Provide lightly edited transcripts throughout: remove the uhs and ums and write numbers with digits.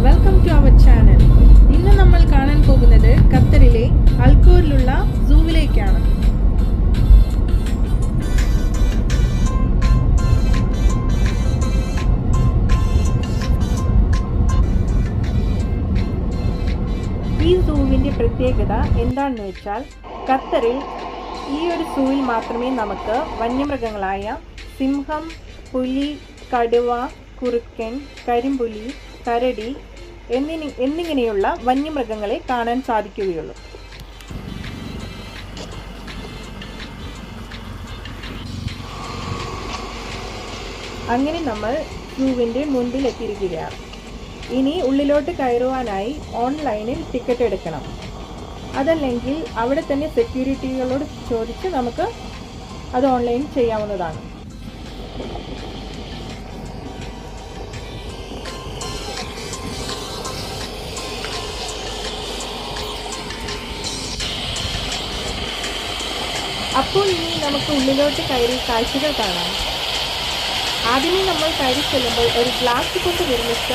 Welcome to our channel. ഇന്ന് നമ്മൾ കാണാൻ പോകുന്നത് ഖത്തറിലെ അൽഖോറിലുള്ള സൂവിലേക്കാണ്. ഈ സൂവിൻ്റെ പ്രത്യേകത എന്താണെന്ന് വെച്ചാൽ, ഖത്തറിൽ ഈ ഒരു സൂവിൽ മാത്രമേ നമുക്ക് വന്യമൃഗങ്ങളായ സിംഹം, പുലി, കടുവ, കുറുക്കൻ, കരിമ്പുലി, കരടി എന്നിങ്ങനെയുള്ള വന്യമൃഗങ്ങളെ കാണാൻ സാധിക്കുകയുള്ളൂ. അങ്ങനെ നമ്മൾ സൂവിൻ്റെ മുൻപിൽ എത്തിയിരിക്കുകയാണ്. ഇനി ഉള്ളിലോട്ട് കയറുവാനായി ഓൺലൈനിൽ ടിക്കറ്റ് എടുക്കണം. അതല്ലെങ്കിൽ അവിടെ തന്നെ സെക്യൂരിറ്റികളോട് ചോദിച്ച് നമുക്ക് അത് ഓൺലൈൻ ചെയ്യാവുന്നതാണ്. അപ്പോൾ ഇനി നമുക്ക് ഉള്ളിലോട്ട് കയറി കാഴ്ചകൾ കാണാം. ആദ്യമേ നമ്മൾ കയറി ചെല്ലുമ്പോൾ ഒരു ഗ്ലാസ് കൊണ്ട് നിർമ്മിച്ച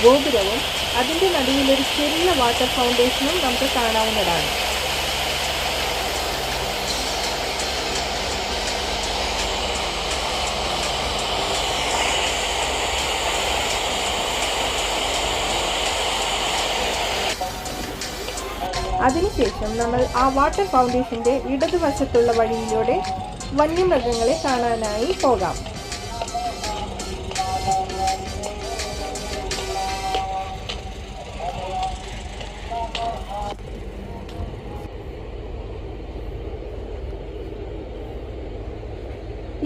ഗോപുരവും അതിൻ്റെ നടുവിൽ ഒരു ചെറിയ വാട്ടർ ഫൗണ്ടേഷനും നമുക്ക് കാണാവുന്നതാണ്. അതിനുശേഷം നമ്മൾ ആ വാട്ടർ ഫൗണ്ടേഷൻ്റെ ഇടതുവശത്തുള്ള വഴിയിലൂടെ വന്യമൃഗങ്ങളെ കാണാനായി പോകാം.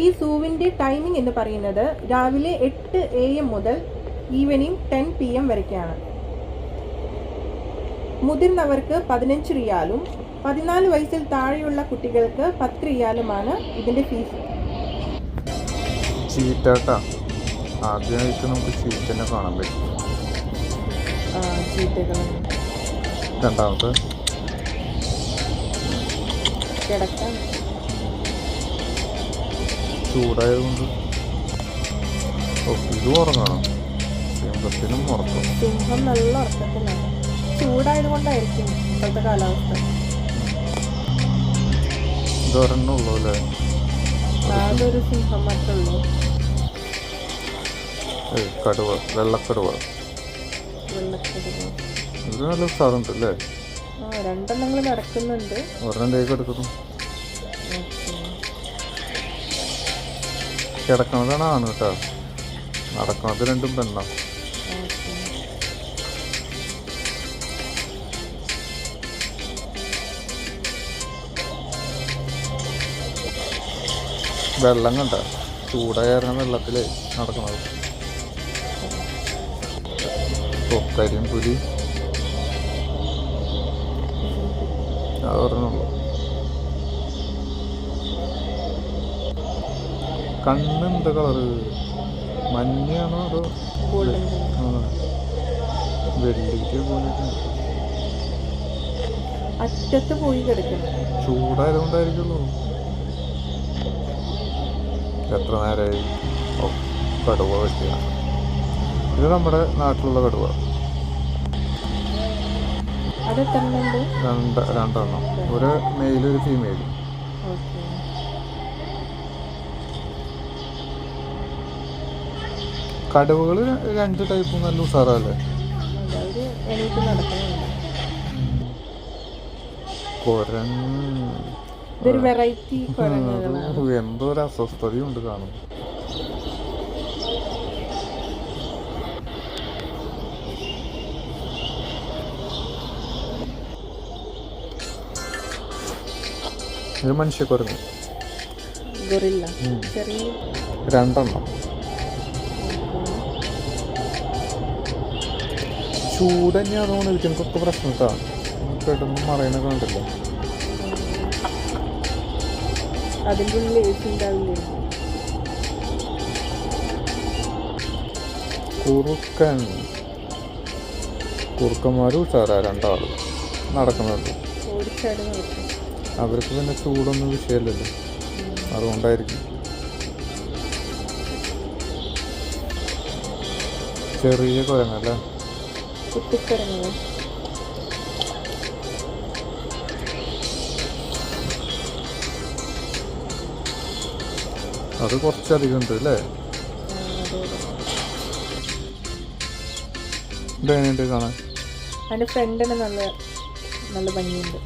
ഈ സൂവിൻ്റെ ടൈമിംഗ് എന്ന് പറയുന്നത് രാവിലെ 8 AM മുതൽ ഈവനിങ് 10 PM വരെയ്ക്കാണ്. മുതിർന്നവർക്ക് 15 റിയാലും 14 വയസ്സിൽ താഴെയുള്ള കുട്ടികൾക്ക് 10 റിയാലുമാണ് ഇതിൻ്റെ ഫീസ്. ചീറ്റാട്ടാ ആദ്യമായിട്ട് നമുക്ക് ചീറ്റനെ കാണാൻ പറ്റും. രണ്ടാമത്തെ കിടക്കാൻ ചൂടായതുകൊണ്ട് ഇത് ഉറങ്ങണം. സിംഹത്തിനും ഉറക്കം. സിംഹം നല്ല ഉറക്കത്തിലാണ്. ചൂടായത് കൊണ്ടായിരിക്കും ഇപ്പോഴത്തെ കാലാവസ്ഥ. ഇതൊരെണ്ണുള്ളൂ അല്ലേ? അതൊരു സിംഹം മാത്രമേ ഉള്ളൂ. കടുവ, വെള്ളക്കടുവ. ഇത് നല്ല സാധനം അല്ലേ? രണ്ടെണ്ണങ്ങൾ നടക്കുന്നുണ്ട്. ഒരെണ്ണം കൈ എടുക്കുന്നു. കിടക്കണതാണ് ആണ് കേട്ടോ, നടക്കണത് രണ്ടും പെണ്ണ. വെള്ളം കണ്ട ചൂടായ വെള്ളത്തില് നടക്കണത്. കരിമ്പുലി അതൊരെണ്ണുള്ളൂ. കണ്ണ് എന്താ കളറ്? മഞ്ഞയാണോ അതോ വെള്ളിക്ക് പോലെ? അറ്റത്ത് പോയി കിടക്കണം. ചൂടായതുകൊണ്ടായിരിക്കുള്ളൂ. എത്ര നേരമായി? കടുവ വെട്ടിയ. ഇത് നമ്മുടെ നാട്ടിലുള്ള കടുവ. രണ്ടെണ്ണം, ഒരു മെയിലും ഒരു ഫീമെയിലും. കടുവകൾ 2 ടൈപ്പും നല്ല ഉഷാറല്ലേ? എന്തോ ഒരു അസ്വസ്ഥതയുണ്ട് കാണും. ഇത് മനുഷ്യക്കുരങ്ങ്. രണ്ടെണ്ണം. ചൂട് തന്നെയാണോ എനിക്കൊക്കെ പ്രശ്നം കേട്ടോ. പെട്ടെന്ന് മറയണ കണ്ടില്ല. കുറുക്കന്മാരും ഉഷാറാ. രണ്ടാളും നടക്കുന്നത്. അവർക്ക് പിന്നെ ചൂടൊന്നും വിഷയമല്ലല്ലോ, അതുകൊണ്ടായിരിക്കും. ചെറിയ കുരങ്ങല്ലേ? കുത്തിക്കിടന്നത്. അത് കുറച്ചധികം ഉണ്ട് അല്ലേ? ഇതെങ്ങനെയുണ്ട് കാണാൻ? അതിൻ്റെ ഫ്രണ്ടിന് നല്ല നല്ല ഭംഗിയുണ്ട്.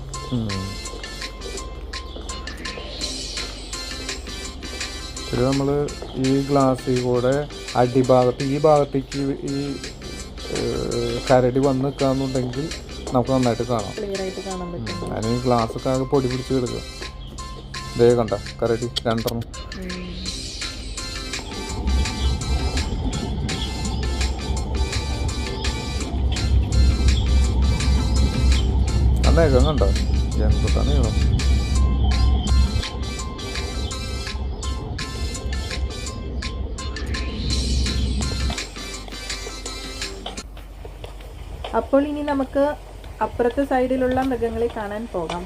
ഇത് നമ്മൾ ഈ ഗ്ലാസ്സിൽ കൂടെ അടിഭാഗത്ത് ഈ ഭാഗത്തേക്ക് ഈ കരടി വന്ന് നിൽക്കാന്നുണ്ടെങ്കിൽ നമുക്ക് നന്നായിട്ട് കാണാം. ക്ലിയർ ആയിട്ട് കാണാൻ പറ്റും. അതിന് ഈ ഗ്ലാസ്സൊക്കെ ആകെ പൊടി പിടിച്ച് കിടക്കുക. ഇതേ കണ്ട കരടി രണ്ടെണ്ണം. അന്നേകം കണ്ട എന്താണ് നീളം. അപ്പോൾ ഇനി നമുക്ക് അപ്പുറത്തെ സൈഡിലുള്ള മൃഗങ്ങളെ കാണാൻ പോകാം.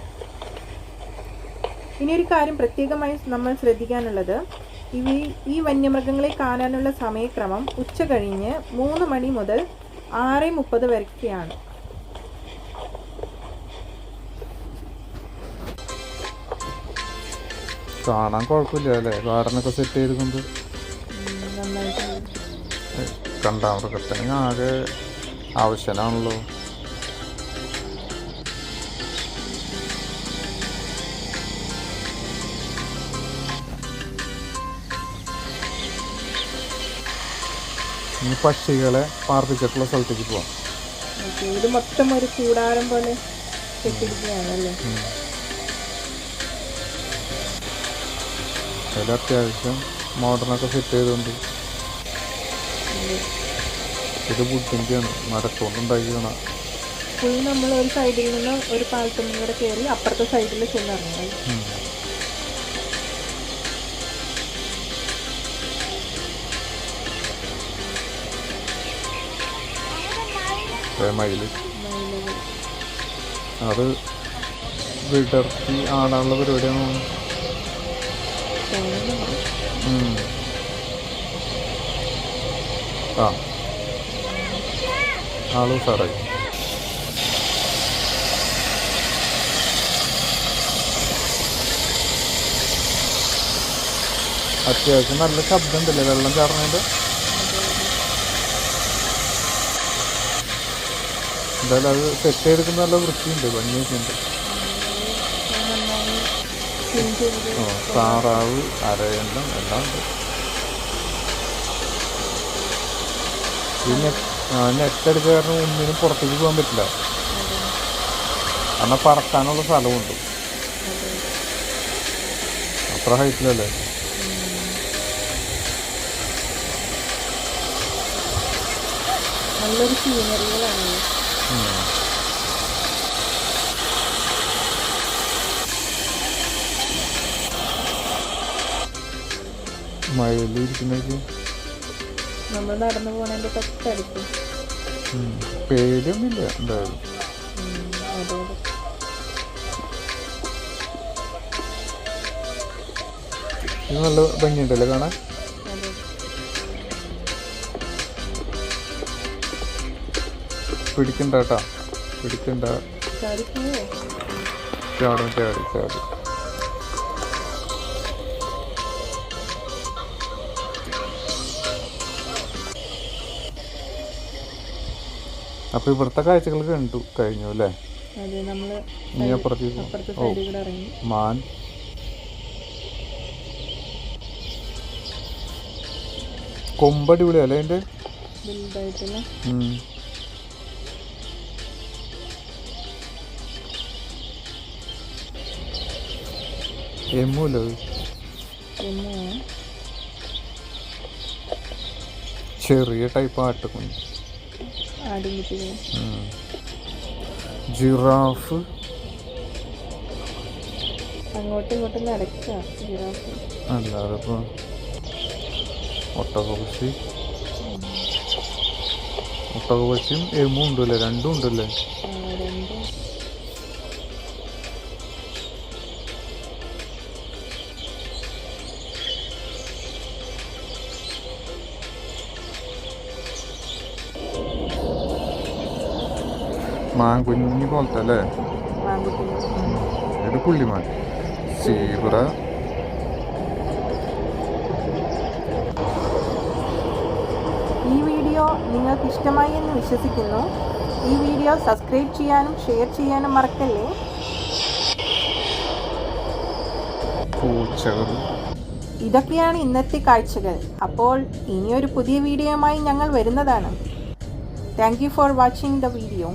ഇനി ഒരു കാര്യം പ്രത്യേകമായി നമ്മൾ ശ്രദ്ധിക്കാനുള്ളത്, ഈ വന്യമൃഗങ്ങളെ കാണാനുള്ള സമയക്രമം ഉച്ച കഴിഞ്ഞ് 3 മണി മുതൽ 6:30 വരെയാണ്. കാണാൻ കുഴപ്പമില്ല അല്ലേ? ഗാർഡനൊക്കെ സെറ്റ് ചെയ്തുകൊണ്ട് നന്നായിട്ട് കണ്ടാ മൃഗത്തിന് ആകെ ആവശ്യമാണല്ലോ. ഇനി പക്ഷികളെ പാർപ്പിച്ചിട്ടുള്ള സ്ഥലത്തേക്ക് പോവാം. ഇത് മൊത്തം ഒരു കൂടാരം പോലെ കെട്ടിരിക്കുകയാണല്ലേ. അതിൽ അത്യാവശ്യം മോഡേണൊക്കെ സെറ്റ് ചെയ്തുകൊണ്ട്. ഇത് ബുദ്ധിൻ്റെയാണ്, മരക്കൊണ്ടുണ്ടാക്കിയാണ്. ഫുൾ നമ്മൾ ഒരു സൈഡിൽ നിന്ന് ഒരു പാലത്തും കൂടെ കയറി അപ്പുറത്തെ സൈഡിൽ ചെന്നിറങ്ങി. മയില് അത് വിടർത്തി ആടാനുള്ള പരിപാടിയാണ്. ആ ആള് സാറായി. അത്യാവശ്യം നല്ല ശബ്ദം ഉണ്ടല്ലേ വെള്ളം ചാടുന്നതിൻ്റെ. എന്തായാലും അത് സെറ്റ് ചെയ്തെടുക്കുന്ന നല്ല വൃത്തിയുണ്ട്, ഭംഗിയൊക്കെ ഉണ്ട്. താറാവ് അരയണ്ണം എല്ലാം ഉണ്ട്. ഈ നെറ്റടിച്ച കാരണം ഒന്നിനും പുറത്തേക്ക് പോകാൻ പറ്റില്ല, കാരണം പറക്കാനുള്ള സ്ഥലമുണ്ട്. അത്ര ഹൈറ്റിലല്ലേ. നല്ലൊരു സീനറികളാണ്. മയിലിരിക്കുന്നേക്ക് നമ്മൾ നടന്നു പോണതിൻ്റെ തൊട്ടടുത്ത്. പേടിയൊന്നുമില്ല എന്തായാലും. ഇത് നല്ല ഭംഗിയുണ്ടല്ലേ കാണാൻ. പിടിക്കണ്ട കേട്ടാ, പിടിക്കണ്ട. ചാടും ചാടി ചാടി. അപ്പൊ ഇവിടുത്തെ കാഴ്ചകൾ കഴിഞ്ഞു അല്ലേ? ഇനി അപ്പുറത്തേക്ക് മാൻ. കൊമ്പടിപൊളിയല്ലേ അതിന്റെ. എമ്മൂല്ലോ ചെറിയ ടൈപ്പ് ആട്ടുകുഞ്ഞ്. ജിറാഫ് അങ്ങോട്ടും ഇങ്ങോട്ടും നടക്കുക. ജിറാഫ് അല്ലാതെ ഇപ്പൊ ഒട്ടകപക്ഷിയും എമും ഉണ്ടല്ലേ, രണ്ടും ഉണ്ടല്ലേ. മാൻകുഞ്ഞി പോലത്തെ അല്ലേ? മാൻകുട്ടികൾ. ഇത് പുള്ളിമാൻ, സീബ്ര. ഈ വീഡിയോ നിങ്ങൾക്ക് ഇഷ്ടമായി എന്ന് വിശ്വസിക്കുന്നു. ഈ വീഡിയോ സബ്സ്ക്രൈബ് ചെയ്യാനും ഷെയർ ചെയ്യാനും മറക്കല്ലേ. പൂച്ചകൾ. ഇതൊക്കെയാണ് ഇന്നത്തെ കാഴ്ചകൾ. അപ്പോൾ ഇനിയൊരു പുതിയ വീഡിയോയുമായി ഞങ്ങൾ വരുന്നതാണ്. Thank you for watching the video.